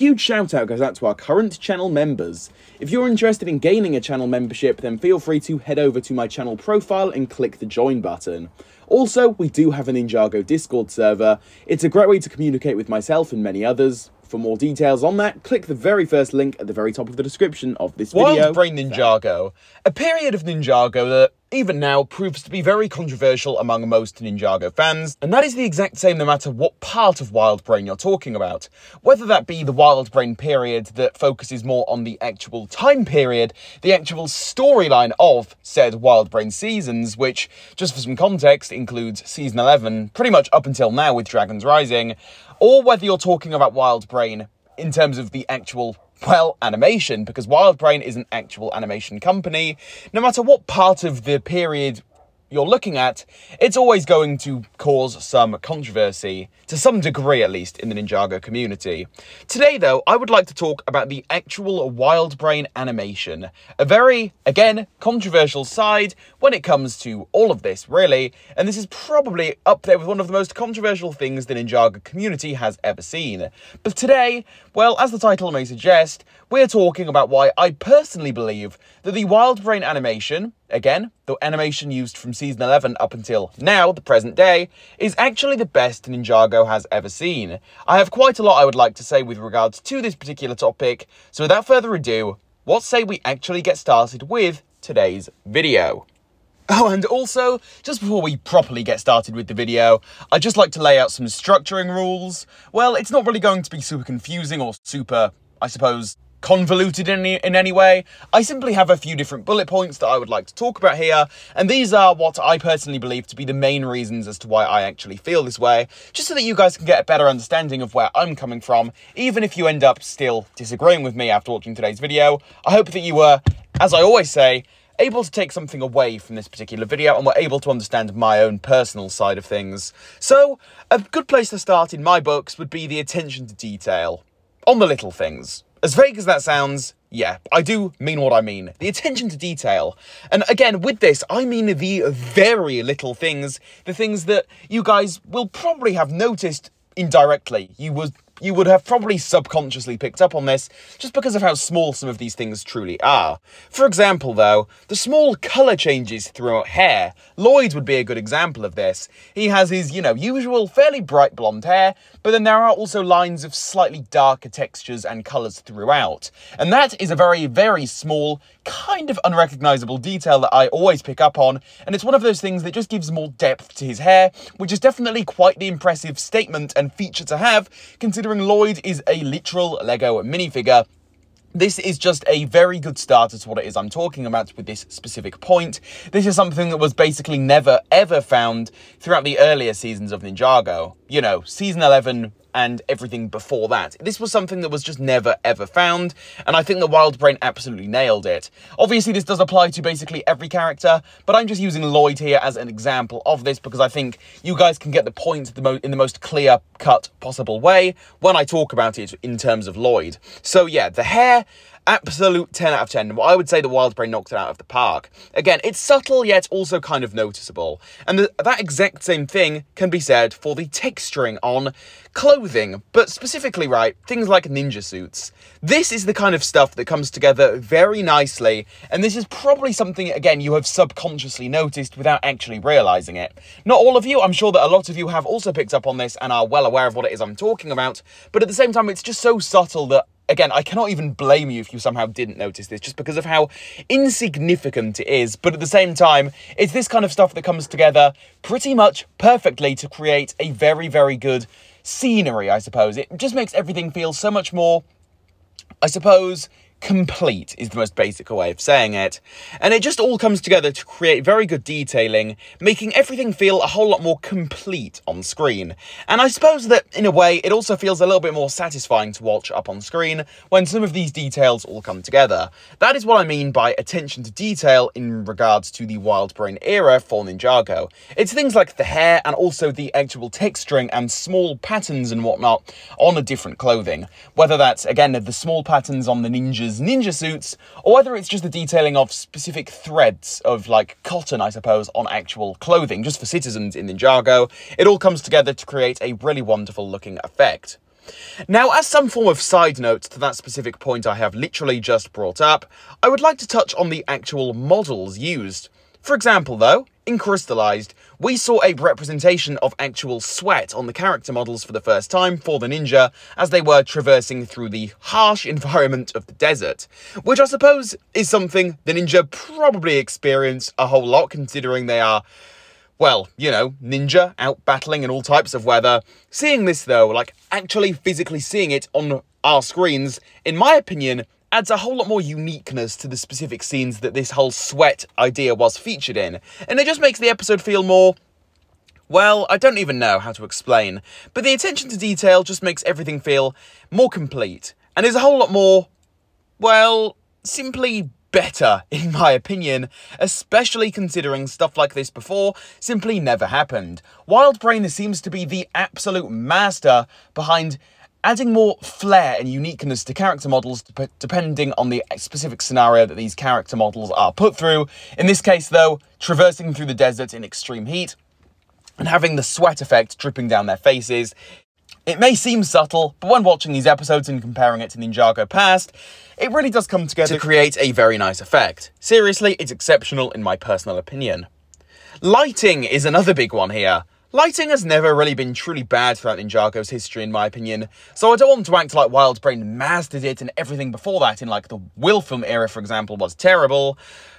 Huge shout out goes out to our current channel members. If you're interested in gaining a channel membership, then feel free to head over to my channel profile and click the join button. Also, we do have a Ninjago Discord server. It's a great way to communicate with myself and many others. For more details on that, click the very first link at the very top of the description of this video. Wildbrain Ninjago. A period of Ninjago that, even now, proves to be very controversial among most Ninjago fans, and that is the exact same no matter what part of Wildbrain you're talking about. Whether that be the Wildbrain period that focuses more on the actual time period, the actual storyline of said Wildbrain seasons, which, just for some context, includes Season 11, pretty much up until now with Dragons Rising, or whether you're talking about Wildbrain in terms of the actual, well, animation, because Wildbrain is an actual animation company. No matter what part of the period you're looking at, it's always going to cause some controversy, to some degree at least, in the Ninjago community. Today, though, I would like to talk about the actual Wildbrain animation. A very, again, controversial side when it comes to all of this, really, and this is probably up there with one of the most controversial things the Ninjago community has ever seen. But today, well, as the title may suggest, we're talking about why I personally believe that the Wildbrain animation, again, the animation used from Season 11 up until now, the present day, is actually the best Ninjago has ever seen. I have quite a lot I would like to say with regards to this particular topic, so without further ado, what say we actually get started with today's video. Oh, and also, just before we properly get started with the video, I'd just like to lay out some structuring rules. Well, it's not really going to be super confusing or super, I suppose, convoluted in any way. I simply have a few different bullet points that I would like to talk about here, and these are what I personally believe to be the main reasons as to why I actually feel this way, just so that you guys can get a better understanding of where I'm coming from, even if you end up still disagreeing with me after watching today's video. I hope that you were, as I always say, able to take something away from this particular video and were able to understand my own personal side of things. So, a good place to start in my books would be the attention to detail on the little things. As vague as that sounds, yeah, I do mean what I mean. The attention to detail. And again, with this, I mean the very little things, the things that you guys will probably have noticed indirectly. You would have probably subconsciously picked up on this just because of how small some of these things truly are. For example, though, the small colour changes throughout hair. Lloyd would be a good example of this. He has his, usual fairly bright blonde hair, but then there are also lines of slightly darker textures and colours throughout. And that is a very, very small, kind of unrecognisable detail that I always pick up on, and it's one of those things that just gives more depth to his hair, which is definitely quite the impressive statement and feature to have, considering Lloyd is a literal Lego minifigure. This is just a very good starter to what it is I'm talking about with this specific point. This is something that was basically never ever found throughout the earlier seasons of Ninjago. Season 11 and everything before that. This was something that was just never ever found, and I think the Wildbrain absolutely nailed it. Obviously, this does apply to basically every character, but I'm just using Lloyd here as an example of this because I think you guys can get the point in the most clear-cut possible way when I talk about it in terms of Lloyd. So yeah, the hair, absolute 10 out of 10. I would say the Wildbrain knocked it out of the park. Again, it's subtle, yet also kind of noticeable. And that exact same thing can be said for the texturing on clothing, but specifically, things like ninja suits. This is the kind of stuff that comes together very nicely, and this is probably something, again, you have subconsciously noticed without actually realising it. Not all of you, I'm sure that a lot of you have also picked up on this and are well aware of what it is I'm talking about, but at the same time, it's just so subtle that, again, I cannot even blame you if you somehow didn't notice this, just because of how insignificant it is. But at the same time, it's this kind of stuff that comes together pretty much perfectly to create a very, very good scenery, I suppose. It just makes everything feel so much more, I suppose, complete is the most basic way of saying it. And it just all comes together to create very good detailing, making everything feel a whole lot more complete on screen. And I suppose that, in a way, it also feels a little bit more satisfying to watch up on screen when some of these details all come together. That is what I mean by attention to detail in regards to the Wildbrain era for Ninjago. It's things like the hair and also the actual texturing and small patterns and whatnot on a different clothing. Whether that's, again, the small patterns on the ninja suits, or whether it's just the detailing of specific threads of, cotton, I suppose, on actual clothing, just for citizens in Ninjago. It all comes together to create a really wonderful looking effect. Now, as some form of side note to that specific point I have literally just brought up, I would like to touch on the actual models used. For example, though, in Crystalized, we saw a representation of actual sweat on the character models for the first time for the ninja as they were traversing through the harsh environment of the desert, which I suppose is something the ninja probably experience a whole lot considering they are, well, you know, ninja, out battling in all types of weather. Seeing this though, like actually physically seeing it on our screens, in my opinion, adds a whole lot more uniqueness to the specific scenes that this whole sweat idea was featured in. And it just makes the episode feel more, well, I don't even know how to explain, but the attention to detail just makes everything feel more complete, and is a whole lot more, well, simply better, in my opinion, especially considering stuff like this before simply never happened. Wildbrain seems to be the absolute master behind adding more flair and uniqueness to character models depending on the specific scenario that these character models are put through. In this case, though, traversing through the desert in extreme heat and having the sweat effect dripping down their faces. It may seem subtle, but when watching these episodes and comparing it to Ninjago Past, it really does come together to create a very nice effect. Seriously, it's exceptional in my personal opinion. Lighting is another big one here. Lighting has never really been truly bad throughout Ninjago's history, in my opinion, so I don't want to act like Wildbrain mastered it and everything before that in, like, the Will film era, for example, was terrible.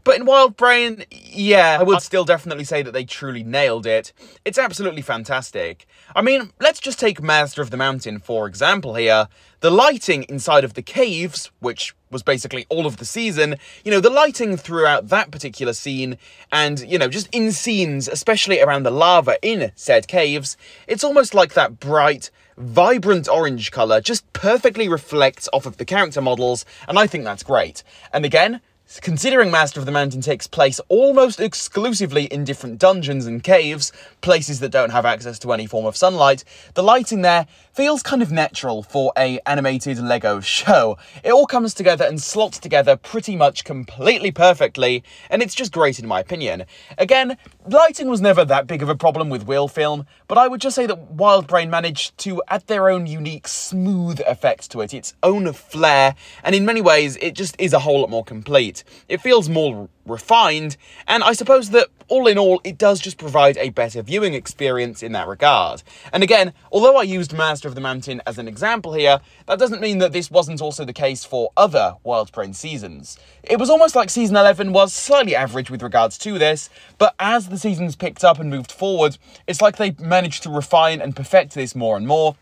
But in Wildbrain, yeah, I would still definitely say that they truly nailed it. It's absolutely fantastic. I mean, let's just take Master of the Mountain, for example here. The lighting inside of the caves, which was basically all of the season, you know, the lighting throughout that particular scene and, you know, just in scenes, especially around the lava in said caves, it's almost like that bright, vibrant orange colour just perfectly reflects off of the character models, and I think that's great. And again, considering Master of the Mountain takes place almost exclusively in different dungeons and caves, places that don't have access to any form of sunlight, the lighting there feels kind of natural for an animated Lego show. It all comes together and slots together pretty much completely perfectly, and it's just great in my opinion. Again, lighting was never that big of a problem with Will film, but I would just say that Wildbrain managed to add their own unique smooth effect to it, its own flair, and in many ways it just is a whole lot more complete. It feels more refined, and I suppose that all in all, it does just provide a better viewing experience in that regard. And again, although I used Master of the Mountain as an example here, that doesn't mean that this wasn't also the case for other Wildbrain seasons. It was almost like Season 11 was slightly average with regards to this, but as the seasons picked up and moved forward, it's like they managed to refine and perfect this more and more,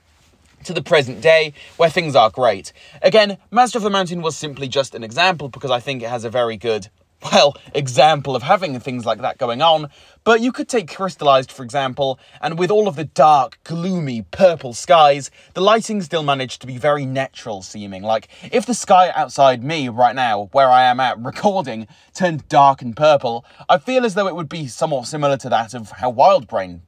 to the present day, where things are great. Again, Master of the Mountain was simply just an example because I think it has a very good, well, example of having things like that going on, but you could take Crystalized, for example, and with all of the dark, gloomy, purple skies, the lighting still managed to be very natural seeming. Like, if the sky outside me right now, where I am at recording, turned dark and purple, I feel as though it would be somewhat similar to that of how Wildbrain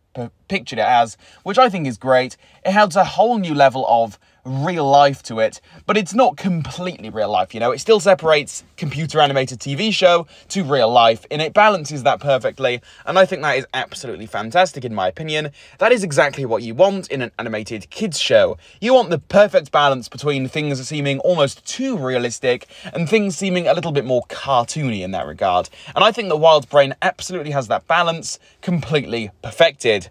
pictured it as, which I think is great. It adds a whole new level of real life to it, but it's not completely real life, you know. It still separates computer animated TV show to real life, and it balances that perfectly, and I think that is absolutely fantastic in my opinion. That is exactly what you want in an animated kids show. You want the perfect balance between things seeming almost too realistic and things seeming a little bit more cartoony in that regard, and I think that Wildbrain absolutely has that balance completely perfected.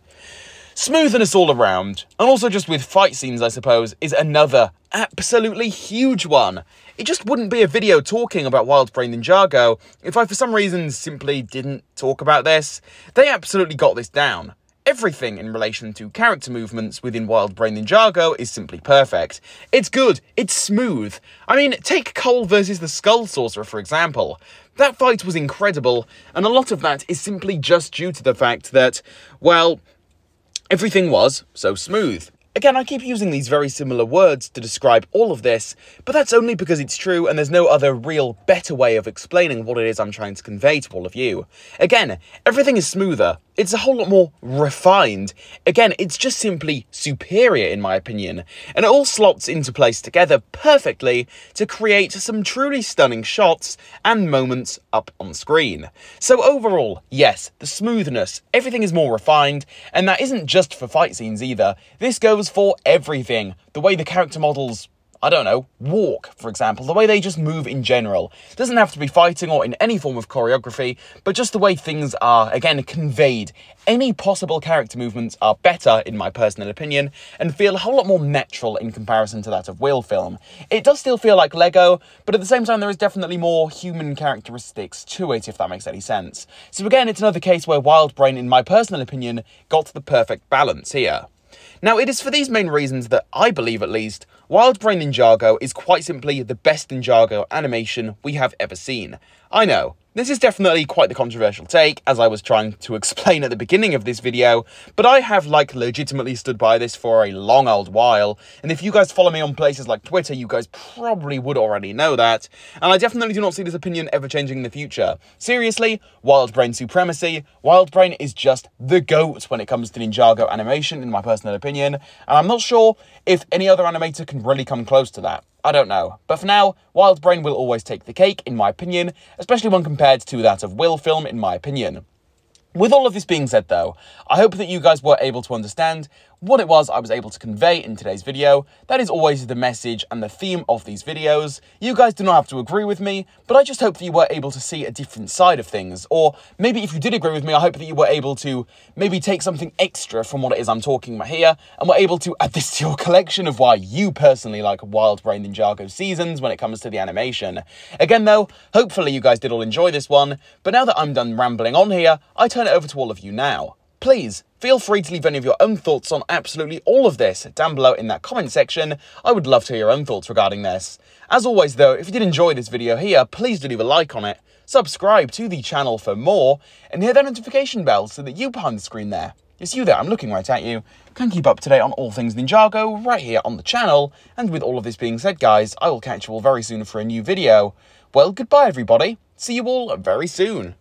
Smoothness all around, and also just with fight scenes, I suppose, is another absolutely huge one. It just wouldn't be a video talking about Wildbrain Ninjago if I for some reason simply didn't talk about this. They absolutely got this down. Everything in relation to character movements within Wildbrain Ninjago is simply perfect. It's good, it's smooth. I mean, take Cole versus the Skull Sorcerer, for example. That fight was incredible, and a lot of that is simply just due to the fact that, well, everything was so smooth. Again, I keep using these very similar words to describe all of this, but that's only because it's true and there's no other real better way of explaining what it is I'm trying to convey to all of you. Again, everything is smoother, It's a whole lot more refined. Again, it's just simply superior in my opinion, and it all slots into place together perfectly to create some truly stunning shots and moments up on screen. So overall, yes, the smoothness, everything is more refined, and that isn't just for fight scenes either. This goes for everything. The way the character models, I don't know, walk, for example, the way they just move in general. It doesn't have to be fighting or in any form of choreography, but just the way things are, again, conveyed. Any possible character movements are better, in my personal opinion, and feel a whole lot more natural in comparison to that of Wheel Film. It does still feel like Lego, but at the same time there is definitely more human characteristics to it, if that makes any sense. So again, it's another case where Wildbrain, in my personal opinion, got the perfect balance here. Now, it is for these main reasons that I believe, at least, Wildbrain Ninjago is quite simply the best Ninjago animation we have ever seen. I know, this is definitely quite the controversial take, as I was trying to explain at the beginning of this video, but I have, legitimately stood by this for a long old while, and if you guys follow me on places like Twitter, you guys probably would already know that, and I definitely do not see this opinion ever changing in the future. Seriously, Wildbrain supremacy, Wildbrain is just the GOAT when it comes to Ninjago animation, in my personal opinion, and I'm not sure if any other animator can really come close to that. I don't know. But for now, Wildbrain will always take the cake, in my opinion, especially when compared to that of Wheel Film, in my opinion. With all of this being said though, I hope that you guys were able to understand what it was I was able to convey in today's video. That is always the message and the theme of these videos. You guys do not have to agree with me, but I just hope that you were able to see a different side of things. Or maybe if you did agree with me, I hope that you were able to maybe take something extra from what it is I'm talking about here, and were able to add this to your collection of why you personally like Wildbrain Ninjago seasons when it comes to the animation. Again though, hopefully you guys did all enjoy this one, but now that I'm done rambling on here, I turn it over to all of you now. Please, feel free to leave any of your own thoughts on absolutely all of this down below in that comment section. I would love to hear your own thoughts regarding this. As always though, if you did enjoy this video here, please do leave a like on it, subscribe to the channel for more, and hit that notification bell so that you behind the screen there, yes you there, I'm looking right at you, can keep up to date on all things Ninjago right here on the channel. And with all of this being said guys, I will catch you all very soon for a new video. Well, goodbye everybody, see you all very soon.